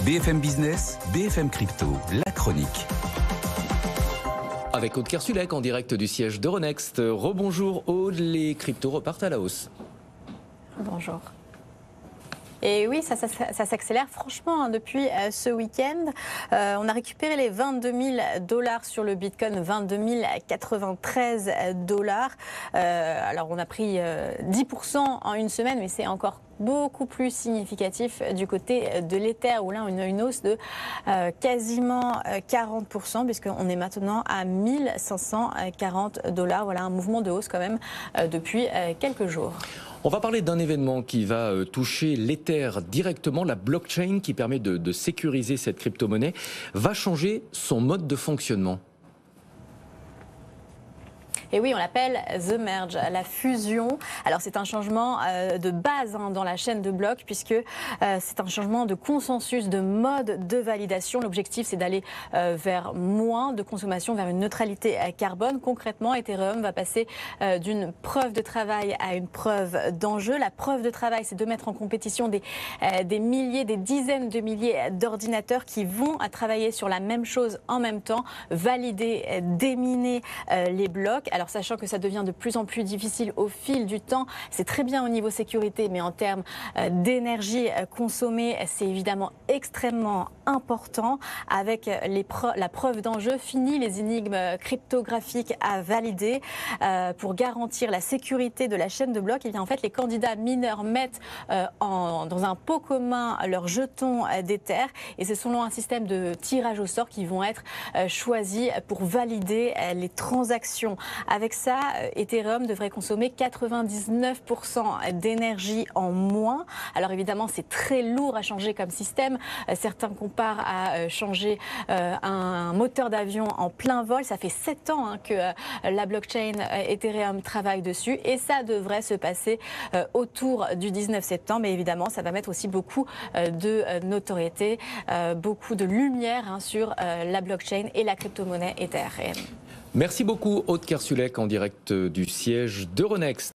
BFM Business, BFM Crypto, la chronique. Avec Aude Kersulek en direct du siège d'Euronext. Rebonjour Aude, les cryptos repartent à la hausse. Bonjour. Et oui, ça s'accélère franchement depuis ce week-end. On a récupéré les 22 000 $ sur le Bitcoin, 22 093 $. Alors on a pris 10% en une semaine, mais c'est encore beaucoup plus significatif du côté de l'Ether, où là on a une hausse de quasiment 40%, puisqu'on est maintenant à 1540 $. Voilà un mouvement de hausse quand même depuis quelques jours. On va parler d'un événement qui va toucher l'Ether directement. La blockchain qui permet de sécuriser cette crypto-monnaie va changer son mode de fonctionnement. Et oui, on l'appelle The Merge, la fusion. Alors c'est un changement de base dans la chaîne de blocs, puisque c'est un changement de consensus, de mode de validation. L'objectif, c'est d'aller vers moins de consommation, vers une neutralité carbone. Concrètement, Ethereum va passer d'une preuve de travail à une preuve d'enjeu. La preuve de travail, c'est de mettre en compétition des milliers, des dizaines de milliers d'ordinateurs qui vont travailler sur la même chose en même temps, valider, déminer les blocs. Alors sachant que ça devient de plus en plus difficile au fil du temps, c'est très bien au niveau sécurité, mais en termes d'énergie consommée, c'est évidemment extrêmement important. Avec la preuve d'enjeu, fini les énigmes cryptographiques à valider. Pour garantir la sécurité de la chaîne de blocs, en fait, les candidats mineurs mettent dans un pot commun leurs jetons d'Ether, et c'est selon un système de tirage au sort qui vont être choisis pour valider les transactions. Avec ça, Ethereum devrait consommer 99% d'énergie en moins. Alors évidemment, c'est très lourd à changer comme système. Certains comparent à changer un moteur d'avion en plein vol. Ça fait 7 ans que la blockchain Ethereum travaille dessus, et ça devrait se passer autour du 19 septembre. Et évidemment, ça va mettre aussi beaucoup de notoriété, beaucoup de lumière sur la blockchain et la crypto-monnaie Ethereum. Merci beaucoup Aude Kersulek en direct du siège d'Euronext.